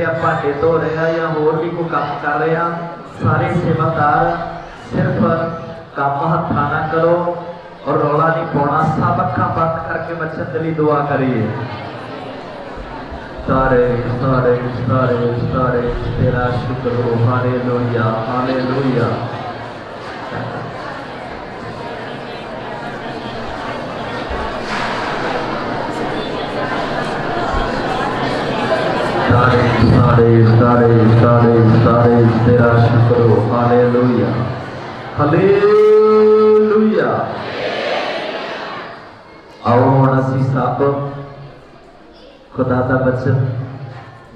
आ भांडे धो रहे हैं या होर भी कोई काम कर रहे हैं, सारे सेवादार सिर्फ काम हथा ना करो और रौला नहीं पाना, सब अखा बंद करके बच्चन के लिए दुआ करिए। सारे सारे सारे सारे तेरा शुक्र हो, हालेलुया हालेलुया। सारे सारे सारे सारे सारे तेरा शुक्र हो, हालेलुया हालेलुया। आओ हुण असीं सब खुदा का वचन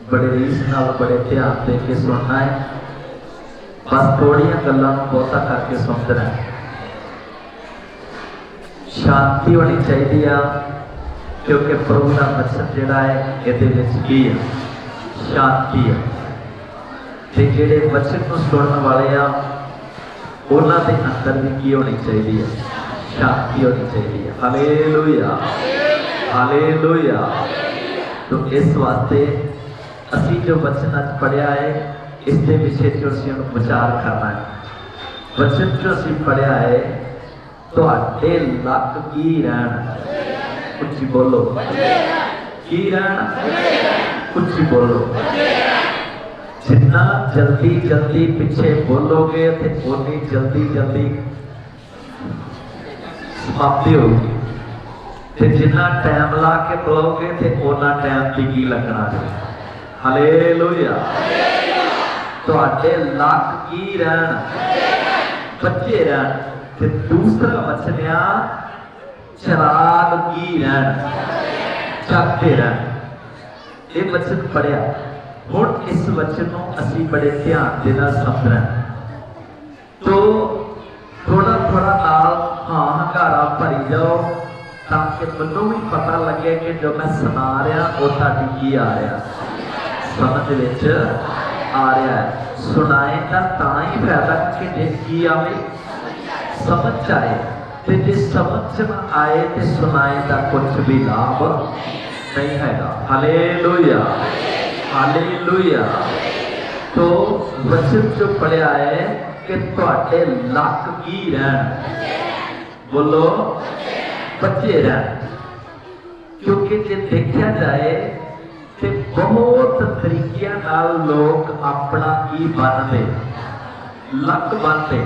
बड़े रीस नाल बड़े ध्यान दे के सुनना है, बस थोड़िया गल्लां बहुता करके सुनना है। शांति होनी चाहिए क्योंकि प्रभु का वचन जिहड़ा है इहदे विच की है, शांति है। ते जिहड़े वचन को सुनने वाले आ उन्हां दे अंदर भी की होनी चाहिए, शांति होनी चाहिए। Hallelujah hallelujah. तो इस वास्ते असी जो वचन अज पढ़िया है इस दे विषय जो असीं विचार करना है। वचन जो असीं पढ़िया है तुहाडे लक की रहन, उच्ची बोलो की रहन, उच्ची बोलो। जिन्ना जल्दी जल्दी पिछे बोलोगे तो उन्नी जल्दी जल्दी समाप्ति होगी, जिन्ना टाइम ला के बोलोगे तो उन्ना टाइम की लगना है। हालेलुया। तुहाडे लक की रहन, बचे रहन। ते दूसरा वचन आ चराग की रहन, जगते रहन। ये वचन पढ़िया। हुण इस वचन को असीं बड़े ध्यान दे नाल समझना, तो थोड़ा थोड़ा नाल हाँ हंगारा भरी जाओ ताकि मैनूं भी पता लगे कि जो मैं सुना रहा वो तुहाडी की आ रहा, समझ विच आ रहा है। सुनाए का तां ही फायदा कि जे की आवे समझ आए, ते जे समझ ना आए तो सुनाए का कुछ भी लाभ नहीं हैगा। Hallelujah hallelujah. तो वचन जो पढ़िया है कि तुहाडे लक की रहन, बोलो बचे रहन। क्योंकि जे देखा जाए तो बहुत तरीके नाल लोग अपना की बनते, लक बनते।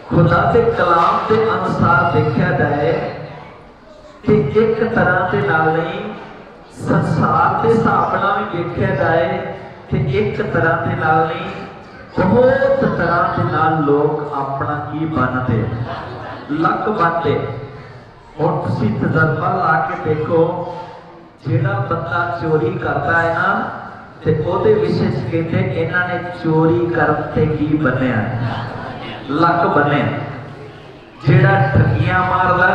खुदा के कलाम के अनुसार देखा जाए कि एक तरह के नाल नहीं, संसार के हिसाब नाल भी देखा जाए कि एक तरह के नाल नहीं, बहुत तरह के नाल लोग अपना की बनते, लक बनते। हुण तुसीं तजर्बा ला के देखो, जिहड़ा बंदा चोरी करता है ना ते ओहदे विषय च कहते इन्हां ने चोरी करन ते की बनिया, लक बनिया। जिहड़ा ठगियां मारदा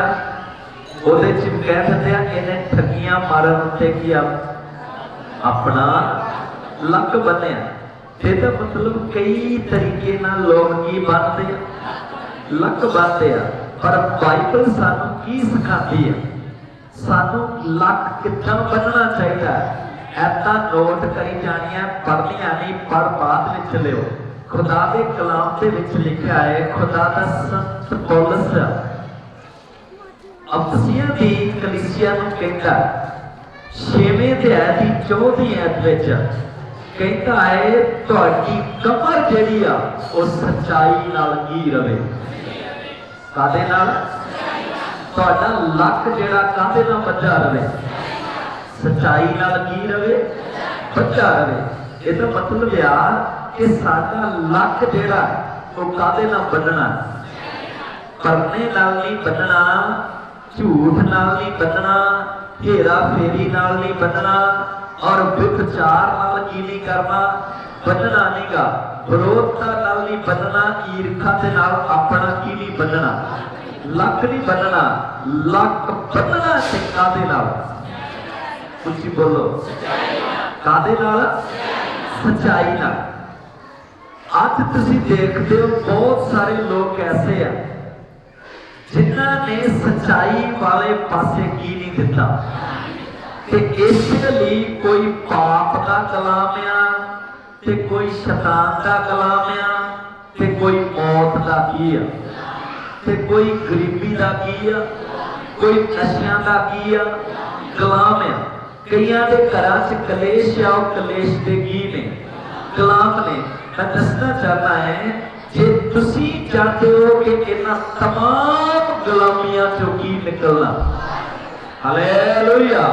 ओहदे च कह दिंदे आ इन्हें ठगियां मारन ते की अपना लक बनिया। ਇਹਦਾ मतलब कई तरीके नाल लोग की बनते लक बनते हैं। पर बाइबल सानू की सिखाती है, सानू लक कितना बनना चाहिए। ऐसा नोट करी जानी है, पढ़निया नहीं, पढ़ बाद में लियो। खुदा के कलाम के विच लिखा है, खुदा का संत पौलुस अफसियां दी कलीसिया नूं कहता 6वें अध्याय दी 14वीं आयत विच कहता है तुहाडी कमर जिहड़ी आ वो सच्चाई नाल की रवे। कादे नाल? तुहाडा लक जिहड़ा कादे नाल बचा रवे? सच्चाई नाल की रवे, बचा रवे। इसदा मतलब आ कि साडा लक जिहड़ा वो कादे नाल बन्नना, परने नाल नहीं बन्नना, झूठ नाल नहीं बन्नना, हेरा फेरी नाल नहीं बन्नना, और व्यभिचार नाल की नहीं करना, बन्नना नहीं गा। विरोधता नाल नहीं बन्नना, ईर्खा दे नाल अपना की नहीं बन्नना, लक नहीं बन्नना। लक बन्नना ते कादे नाल? कुछ बोलो, कादे नाल? सच्चाई नाल। आज तुसीं देखते हो बहुत सारे लोग ऐसे हैं जिन्हां ने सच्चाई वाले पासे की नहीं दिता, ਤੇ ਇਸੇ ਲਈ ਕੋਈ ਪਾਪ ਦਾ ਕਲਾਮ ਆ ਤੇ ਕੋਈ ਸ਼ੈਤਾਨ ਦਾ ਕਲਾਮ ਆ ਤੇ ਕੋਈ ਮੌਤ ਦਾ ਕੀ ਆ ਤੇ ਕੋਈ ਗਰੀਬੀ ਦਾ ਕੀ ਆ ਕੋਈ ਨਸ਼ਿਆਂ ਦਾ ਕੀ ਆ ਕਲਾਮ ਆ। ਕਈਆਂ ਦੇ ਘਰਾਂ 'ਚ ਕਲੇਸ਼ ਆ, ਉਹ ਕਲੇਸ਼ ਦੇ ਕੀ ਨੇ ਕਲਾਮ ਨੇ। मैं दसना चाहता है जे तुसी चाहते हो कि इन्हां तमाम गुलामियां चों की निकलना, हालेलुया,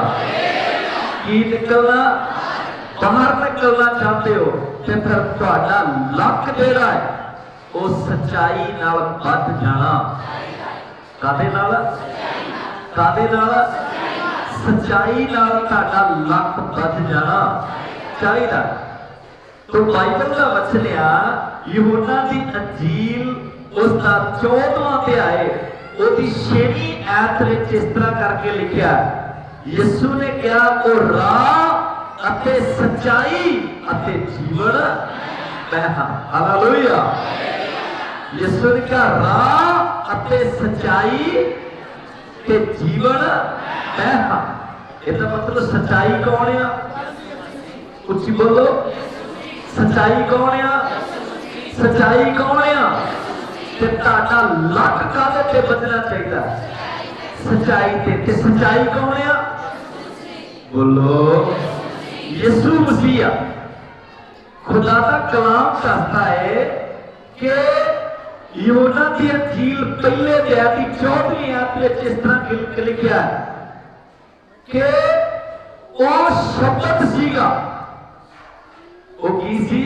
की निकलना बाहर निकलना चाहते हो ते फिर तुहाडा लक जिहड़ा है वो सच्चाई नाल बध जाना। कादे नाल? कादे नाल? सच्चाई नाल तुहाडा लक बध जाना चाहिदा। तो बाइबल का वचन आ यूहन्ना दी अंजील उसका 14वां अध्याय उसकी 6वीं आयत में इस तरह करके लिखा, यीशु ने कहा वो राह अते सच्चाई अते जीवन मैं हां। हालेलुया। यीशु ने कहा राह अते सच्चाई ते जीवन मैं हां। इसका मतलब सच्चाई कौन है? उच्ची बोलो, सच्चाई कौन आ? सच्चाई कौन आ? ते ताड़ा लक कादे ते बचना चाहिए? सच्चाई ते सच्चाई कौन आ? बोलो, यीशु मसीह। खुदा का कलाम कहता है कि यूहन्ना की अंजील पहले अध्याय की 14वीं आयत में इस तरह लिखा है कि वो शब्द सीगा, वो की सी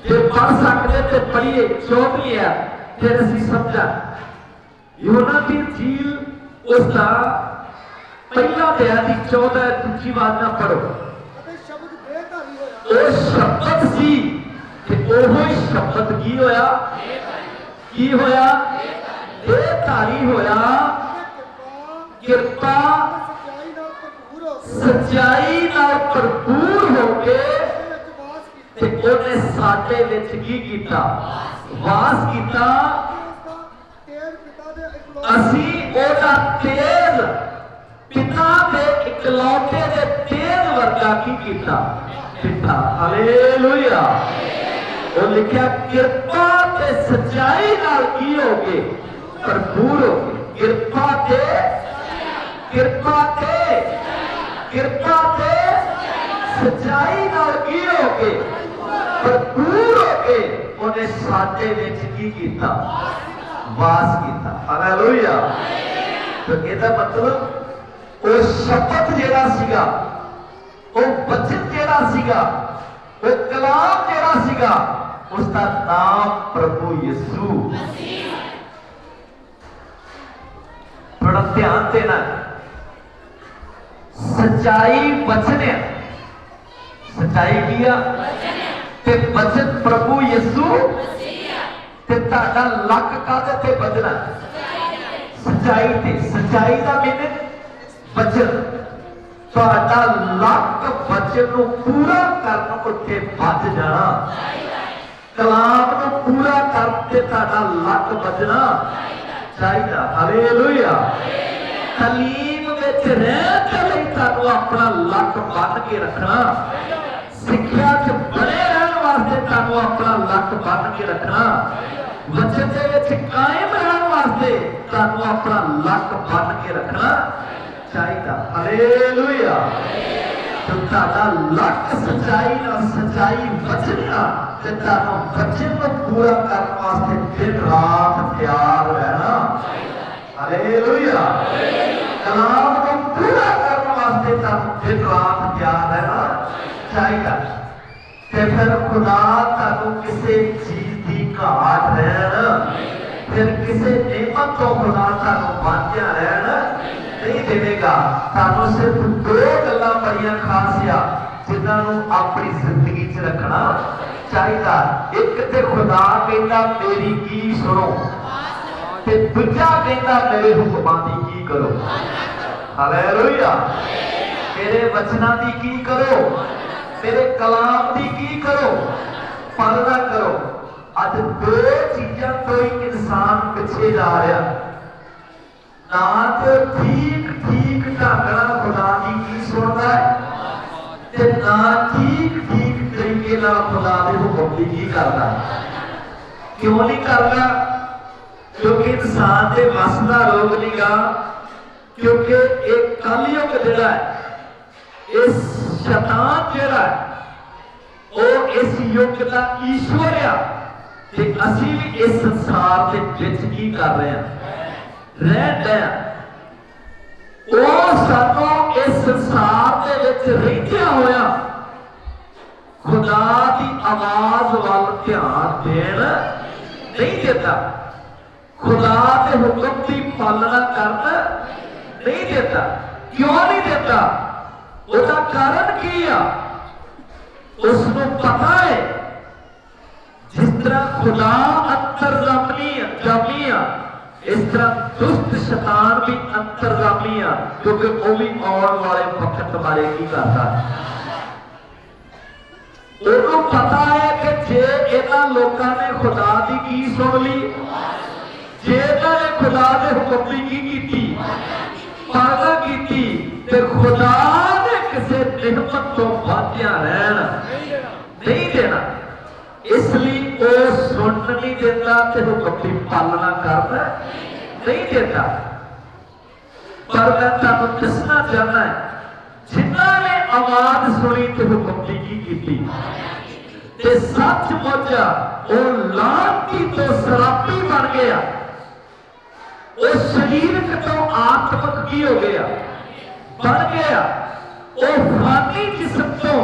जे पढ़ सकते थे पढ़िए 14वीं है फिर असी समझा। यूहन्ना की अंजील उसका पहला अध्याय की 14 दूसरी बात ना पढ़ो। वो शब्द सी ते ओहो शब्द की होया? की होया? देहधारी होया, कृपा सच्चाई नाल भरपूर होके ते ओने साडे विच की कीता? वास कीता। असी ओदा तेज पिता दे इकलौते दे तेज वर्गा की कीता? पिता। हालेलुया। वो लिखा कृपा ते सच्चाई नाल की होगे? भरपूर होगे। कृपा ते कृपा ते कृपा ते सच्चाई नाल की होगे? भरपूर होके उन्हें साडे विच की कीता? वास कीता। हालेलुया। तो इसदा मतलब वो शब्द जिहड़ा सीगा, वो वचन जिहड़ा सीगा, वो कलाम जिहड़ा सीगा, उसका नाम प्रभु यीशु। थोड़ा ध्यान देना, सच्चाई वचन है। सच्चाई किया ते वचन प्रभु यीशु ते ताड़ा लक कादे ते बदना? सच्चाई ते। सच्चाई दा मीनिंग वचन। ताड़ा लक वचन नूं पूरा करन उत्ते बच जाना, कलाम नूं पूरा करते ताड़ा लक बजना चाहिदा। हालेलुया। तलीम विच रहते लई तानू अपना लक बन के रखना, सिक्ख्या च बने रहन वास्ते तानू अपना लक बन के रखना, वचन दे विच कायम रहन वास्ते तानू अपना लक बन के रखना चाहिदा। हालेलुया। तो ताड़ा लक सच्चाई नाल, सच्चाई वचन नाल ते तानू वचन नूं पूरा करन वास्ते दिन रात तैयार रहना। हालेलुया। कलाम को पूरा करने वास्ते तानू दिन रात तैयार रहना चाहिए। ते फिर खुदा तानू किसी चीज की घाट रहन, फिर किसी नेमत तो खुदा तानू वांझा रहन नहीं देगा। तानू सिर्फ 2 गल्लां बड़ियां खास आ जिन्हां नूं अपनी जिंदगी च रखना चाहिए। एक ते खुदा कहंदा मेरी की सुनो, ते दूजा कहंदा मेरे हुक्मां दी की करो। हालेलुया। मेरे वचना दी की करो, मेरे कलाम दी की करो, पालना करो। अज 2 चीजां तो ही इंसान पिछे जा रहा। ना तो ठीक ठीक ढंग नाल खुदा दी की सुनदा है ते ना ठीक ठीक तरीके नाल खुदा दे हुक्म दी की करदा है। क्यों नहीं करदा? क्योंकि इंसान के वस का रोग नहीं गा, क्योंकि एक कलयुग जिहड़ा है इस शैतान जिहड़ा है वो इस युग का ईश्वर आ ते असीं भी इस संसार के विच की कर रहे हैं रह रहे हैं। वो सानों इस संसार के विच रहिंदियां होया खुदा की आवाज वाल ध्यान देण नहीं देता, खुदा के हुक्म की पालना करना नहीं देता। क्यों नहीं देता? उसका कारण की है? उसको पता है जिस तरह खुदा अंतर्जामी है इस तरह दुष्ट शैतान भी अंतर्जामी है, क्योंकि वो भी आने वाले वक्त बारे की करता है। उन्होंने पता है कि जे इन्हां लोकां ने खुदा की की सुन ली, जे इन्होंने खुदा के हुक्म की कीती पालना की ते खुदा ने किसी निहमत तो वाधिया रहना नहीं देना, इसलिए वो सुन नहीं देता ते हुक्म की पालना करना नहीं देता। पर मैं तुहानूं दसना चाहना है जिन्हां ने आवाज सुनी ते हुक्म की कीती ते सचमुच वो लानती तो शराबी बन गया, वो शरीरक तो आत्मक की हो गया बन गया, वो फानी जिस्म तो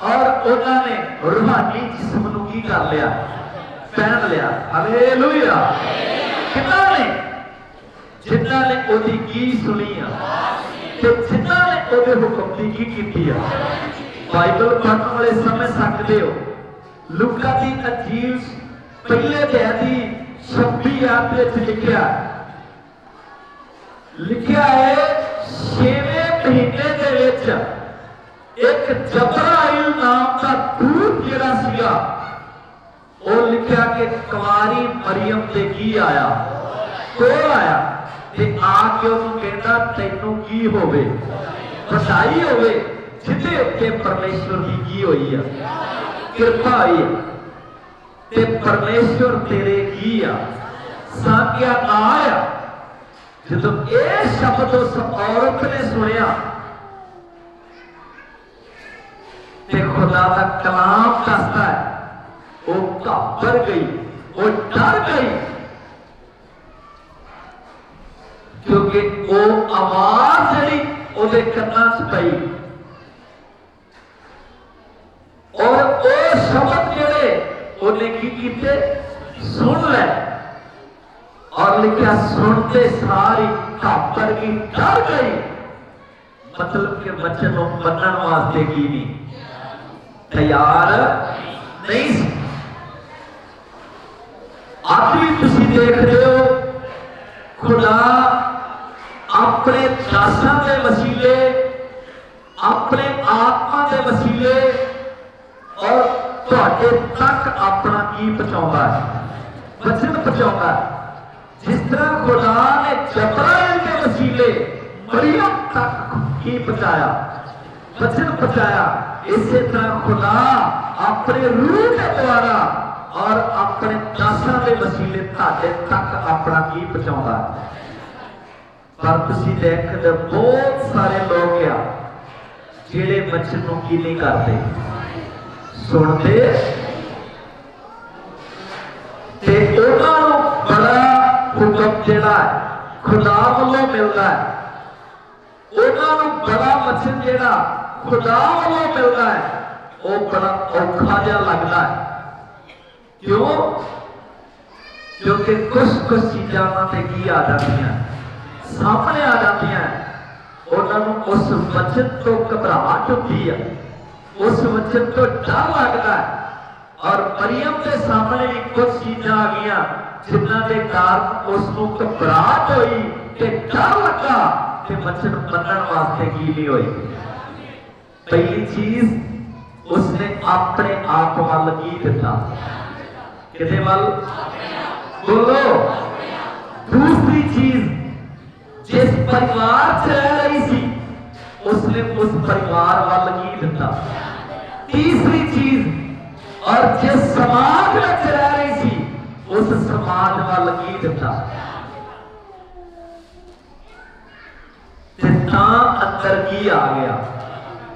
और उन्होंने रूहानी जिस्म नूं की कर लिया पहन लिया। हालेलुया। किन्हां ने? जिन्हां ने ओदी की सुनी आ ते जिन्हां ने ओदे हुक्म की कीती आ। बाइबल पढ़न वाले समझ सकते हो लूका दी अंजील पहले अध्याय दी 26 आयत विच लिखिया है 6वें महीने दे विच एक जबराइल नाम का दूत जिहड़ा सीगा वो लिखिया कि कुंवारी मरियम ते की आया कोल आया ते आके उन्होंने कहता तैनू की होवे बधाई होवे जिहदे उत्ते परमेश्वर की की हुई है कृपा हुई है ते परमेश्वर तेरे की आ सांगिया ना आया। जो ये शब्द उस औरत ने सुनिया ते खुदा का कलाम दसता है वो घबर गई, वो डर गई, क्योंकि वो आवाज जी ਉਹਦੇ ਕੰਨਾਂ 'ਚ ਪਈ और वो शब्द जेड़े ਉਹਨੇ ਕੀ ਕੀਤੇ सुन ले और लिखा सुनते सारी घापर की डर गई, मतलब के वचन को मनन वास्ते की नहीं तैयार नहीं सी। आज भी तुसी देख रहे हो खुदा अपने दासां दे वसीले अपने आत्मा के वसीले और तुहाडे तक अपना की पहुंचाउंदा है वचन पहुंचाउंदा है। जिस तरह खुदा ने जबराइल के वसीले मरियम तक की पहुंचाया वचन पहुंचाया, इसी तरह खुदा अपने रूह के द्वारा और अपने दासां के वसीले तुहाडे तक अपना की पहुंचाउंदा है। पर तुसीं देखदे बहुत सारे लोग आ जिहड़े वचन नूं की नहीं करते सुनते ते उन्हां नूं बड़ा हुक्म जिहड़ा है खुदा वालों मिलदा है, उन्हां नूं बड़ा वचन जिहड़ा खुदा वालों मिलदा है वो बड़ा औखा जिहा लगदा है। क्यों? क्योंकि कुछ चीज़ां ते की आ जांदियां सामने आ जाती हैं, उन्होंने उस वचन तो घबराहट होती है, उस वचन तो डर लगता है। और मरियम के सामने भी कुछ चीज़ां आ गई जिन्हां के कारण उसको घबराहट हुई ते डर लगा ते वचन मनन वास्ते की नहीं हुई। पहली चीज उसने अपने आप वाल की दिता, किसे वाल बोलो। दूसरी चीज जिस परिवार च रह रही थी उसने उस परिवार वाल की दिता। तीसरी चीज, और जिस समाज में रह रही थी उस समाज वाल की दिता। अंदर की आ गया,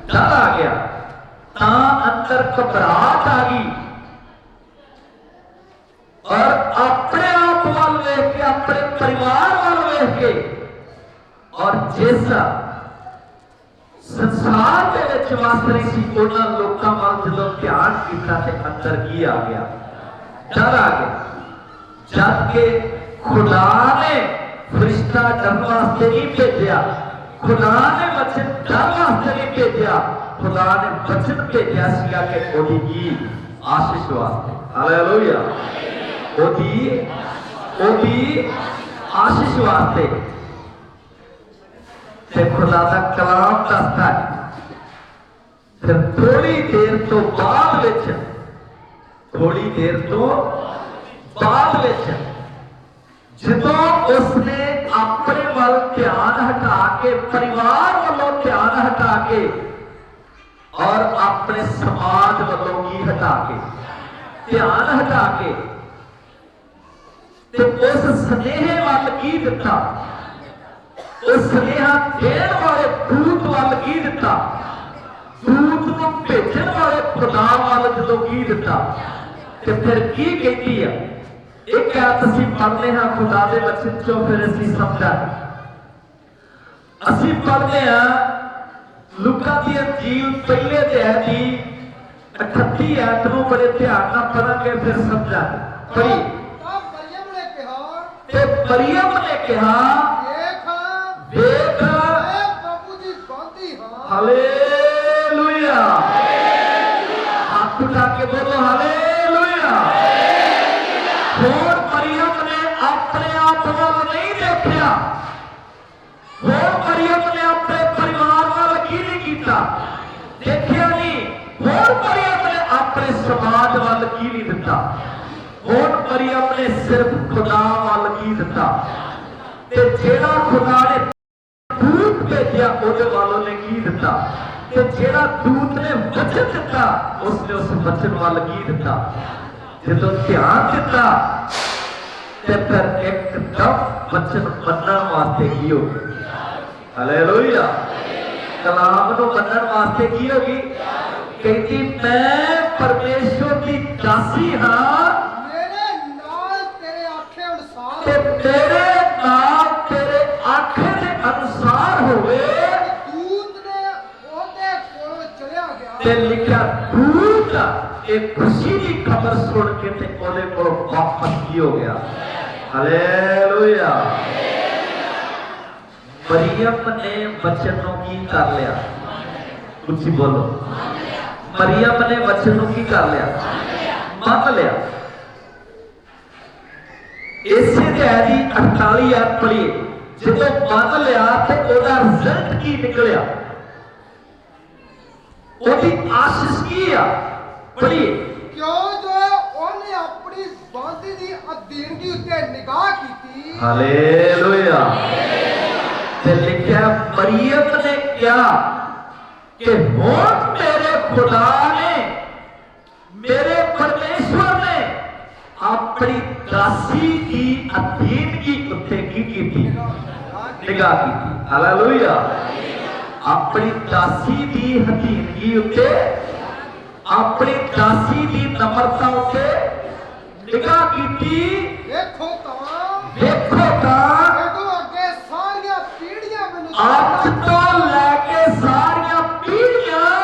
डर आ गया, अंदर घबराहट आ गई और अपने आप वाल वेख के, अपने परिवार वाल वेख के, और जिस संसार के विच वस रही थी उन्होंने लोगों वाल जो ध्यान किया तो अंदर की आ गया, डर आ गया। जबकि खुदा ने फरिश्ता डरन वास्ते नहीं भेजा, खुदा ने वचन डर वास्ते नहीं भेजा, खुदा ने वचन भेजा सीगा कि ओदी की आशीष वास्ते। हालेलुया, ओदी आशीष वास्ते। खुदा का कलाम दसता है। फिर थोड़ी देर तो बाद जदों उसने अपने वाल ध्यान हटा के, परिवार वालों ध्यान हटा के और अपने समाज वालों की हटा के, ध्यान हटा के, तो उस स्नेह वाल की दिता, उस स्नेहा देण वाले दूत वाल की दिता, दूत को भेजण वाले खुदा वाल जो की दिता। तो फिर की कहती है, एक आयत असीं पढ़ते हैं खुदा दे वचन चों, फिर असीं समझा। असीं पढ़ते हैं लूका दी अंजील पहले अध्याय दी 38 आयत नूं बड़े ध्यान नाल पढ़ांगे, फिर समझा। पढ़ी। मरियम ने कहा, देख प्रभु दी बांधी हां। हालेलुया, हाथ उठा के बोलो हालेलुया। और मरियम ने अपने आप वाल नहीं देखा, और मरियम ने अपने परिवार वाल की नहीं किया, देखिया नहीं। और मरियम ने अपने समाज वाल की नहीं दिता, और मरियम ने सिर्फ खुदा वाल की दिता। ते जेड़ा खुदा ने दूत भेजा उहदे वालों ने की दिता, ते जेड़ा दूत ने वचन दिता उसने उस वचन वाल की दिता। जो ध्यान दिता ते फिर एकदम वचन मनण वास्ते की होगी। हालेलुया, कलाम नूं मनण वास्ते की होगी। कहती मैं परमेश्वर की दासी हां, मेरे नाल तेरे आखे अनुसार, ते तेरे नाल तेरे आखे दे अनुसार होवे। दूत ने ओहदे कोलों चलिया गया, ते लिखिया दूत एक खुशी की खबर सुन के ते ओहदे कोलों वापस की हो गया। हालेलुया। मरियम ने वचन नूं की कर लिया, उच्ची बोलो। मरियम ने वचन नूं की कर लिया, मान लिया। इसे अध्याय दी 48 आयत पढ़िए। जदों मान लिया ते ओहदा रिजल्ट की निकलिया, ओहदी आशीष की आ। पढ़िए। क्यों जो ओहने अपनी बांधी दी अधीनगी उत्ते निगाह कीती। हालेलुया। ते लिखिया मरियम ने कहा कि हुण मेरे खुदा ने, मेरे परमेश्वर ने अपनी दासी की अधीनगी उत्ते की कीती, निगाह कीती। हालेलुया। अपनी दासी की अधीनगी उत्ते, अपनी दासी की नम्रता उत्ते निगाह कीती। देखो आज तो लैके सारिया पीढ़ियां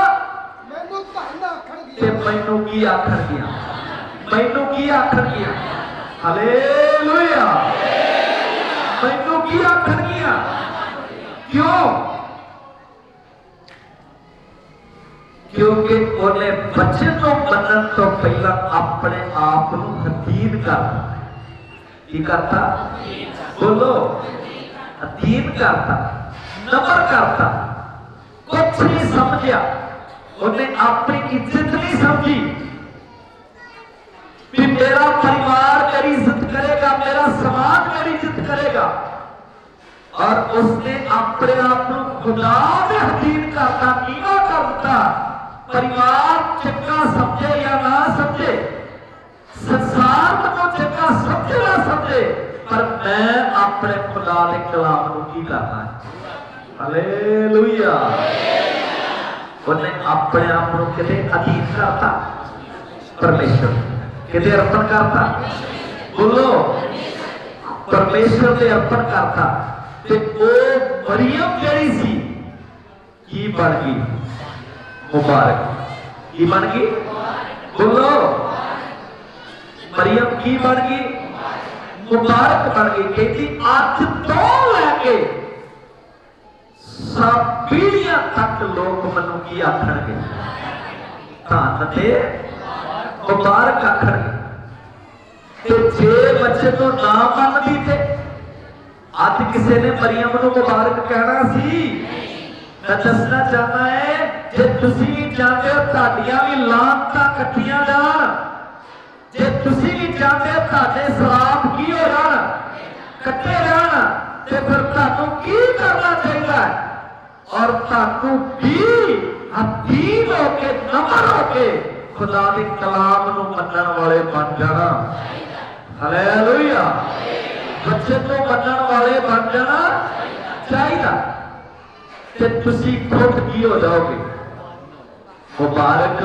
मैनू धन आखणगियां, मैनू की आखणगियां, मैनू की आखणगियां। हालेलुया, मैनू की आखणगियां। क्यों? क्योंकि उन्हें वचन को मनन तो पहला अपने आप को अधीन करता। की करता? बोलो, अधीन करता, नम्र करता। कुछ नहीं समझिया, उन्हें अपनी इज्जत नहीं समझी कि मेरा परिवार मेरी इज्जत करेगा, मेरा समाज मेरी इज्जत करेगा। और उसने अपने आप को खुदा के अधीन करता कीना करता परिवार चंगा समझे या ना समझे संसार को चंगा समझे ना समझे पर मैं अपने खुदा के कलाम को की करना है हालेलुया उन्हें अपने आप को किते अधीन करता परमेश्वर किते अर्पण करता बोलो परमेश्वर से अर्पण करता ते ओ मरियम जड़ी सी की बन गई मुबारक की बन गई बोलो मरियम की बन गई मुबारक बन गई कहती आज तो लैके सब पीढ़ियां तक लोग मनु की आखणगे धन ते मुबारक आखणगे ते जे बच्चे को ना मनदी थे आज किसी ने मरियम को मुबारक कहना सी मैं दसना चाहता है जे तुसी चाहते हो ताड़ियां भी लानतां कट्टियां जान जे तुसी भी चाहते हो ताड़े सराप की हो जान कट्टे जान ते फिर तानू की करना चाहिए और तानू भी अधीन होके नम्र होके खुदा दे कलाम नू मनण वाले बन जाना हालेलुया बच्चे को मनण वाले बन जाना चाहिए कि तुसी खुद की हो जाओगे मुबारक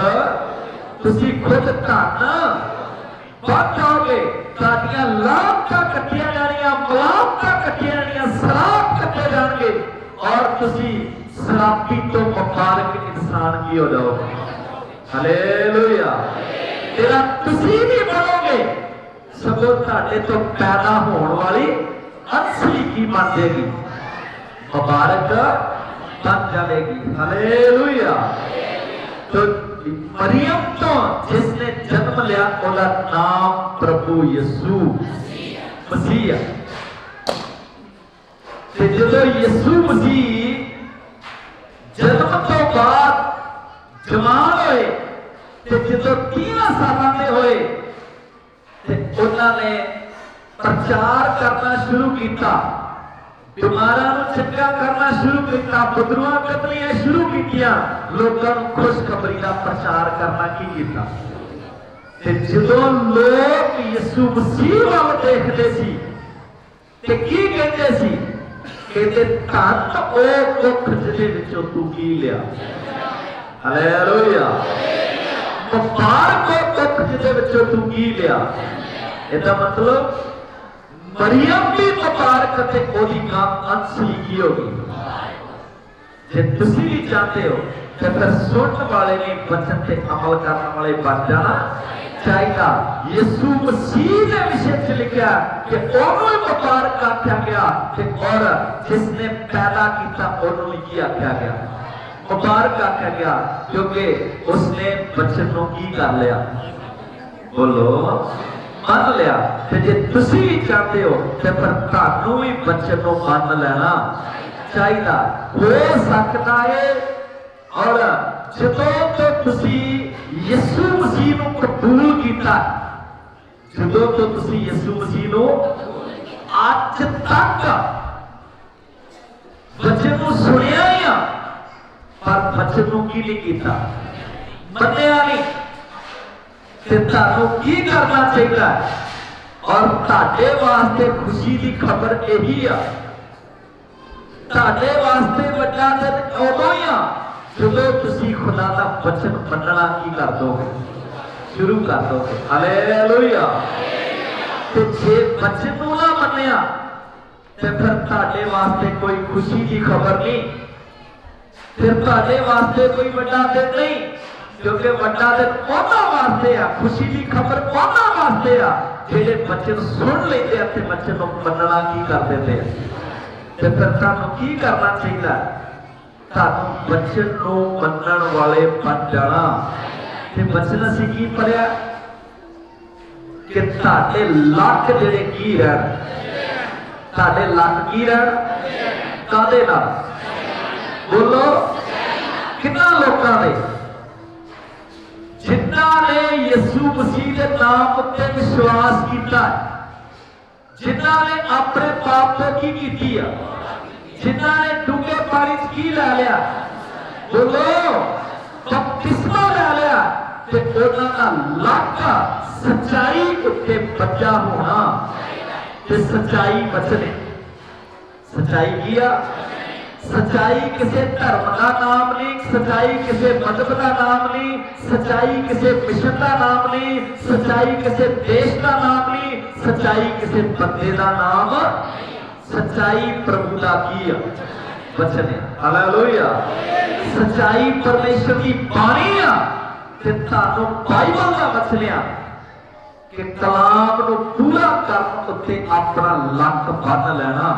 तुसी खुद धन बन जाओगे ताड़ियां लानतां कट्टियां जानियां मलामतां कट्टियां जानियां सराप कट्टे जाएंगे और तुसी सरापी तो मुबारक इंसान की हो जाओगे हालेलुया तेरा तुसी भी बनोगे सगों ताड़े तो पैदा होने वाली असली की बन जाएगी मुबारक बन जाएगी हालेलुया तो मरियम तो जिसने जन्म लिया उसका नाम प्रभु यीशु मसीह ते जो यीशु मसीह जन्म तो बाद जवान होए ते जो 3 साल के होए उन्होंने प्रचार करना शुरू किया बीमारां नूं चंगा करना शुरू किया बदरूआं कतलियां शुरू कीतियां लोकां नूं खुशखबरी का प्रचार करना की किया ते जदों लोग यीशु मसीह वाल देखते सी ते की कहते सी कहते धन ओ कुख जिहदे विचों तू की लिया हालेलुया मुबारक ओ कुख जिहदे विचों तू की लिया इसका मतलब मरियम भी मुबारक ते ओदी काम असली की होगी जे तुसी भी चाहते हो तो फिर सुनने वाले ने वचन ते अमल करने वाले बन जाना चाहिए यीशु मसीह ने विषय च लिखा कि ओनू मुबारक आख्या गया कि और जिसने पैदा किया ओनू की आख्या गया मुबारक आख्या गया क्योंकि उसने वचन को की कर लिया बोलो मन लिया जे तुसी भी चाहते हो तो फिर तानू भी बच्चन को मन लेना चाहिए हो सकता है और जदों तो तुसी यीशु मसीह को कबूल किया जदों तो तुसी यीशु मसीह को आज तक बच्चन को सुनिया ही पर बच्चन को की नहीं किया मन्निया नहीं की करना चाहिए और ताड़े वास्ते खुशी की खबर यही आ ताड़े वास्ते बड़ा दिन उदों ही आ जदों तुसी खुदा दा वचन मनना की कर दोगे शुरू कर दोगे हालेलुया ते जे वचन नूं ना मन्निया ते फिर ताड़े वास्ते कोई खुशी की खबर नहीं फिर ताड़े वास्ते कोई बड़ा दिन नहीं क्योंकि बड़ा दिन उन्हां वास्ते आ खुशी की खबर उन्हां वास्ते आ जेडे बच्चे सुन लेते हैं बच्चे को मनना की कर देते हैं तो फिर सानू की करना चाहिए सानू बच्चे को मनन वाले बन जाना ते बच्चन असीं की पढ़िया कि ताडे लक जेडे की रहन ताडे लक की रहन कादे नाल बोलो कितना लोकां ने जिन्होंने यीशु मसीह के नाम उत्ते विश्वास किया जिन्होंने अपने पाप तो की जिन्हां ने डूंगे पानी च की लै लिया, बोलो बपतिस्मा लै लिया, ते उन्हां दा लक सच्चाई उत्ते बचा होना, ते सच्चाई बचने। सच्चाई की आ? सच्चाई किसी धर्म का नाम नहीं, सच्चाई किसी मजहब का नाम नहीं, सच्चाई किसी मिशन का नाम नहीं, सच्चाई किसी देश का नाम नहीं, सच्चाई किसी बंदे का नाम। सच्चाई प्रभु का की वचन है। हालेलुया। सच्चाई परमेश्वर की बाणी आ ते तानू बाइबल का वचन आ कि कलाम नू पूरा करन उत्ते अपना लक बन लेना।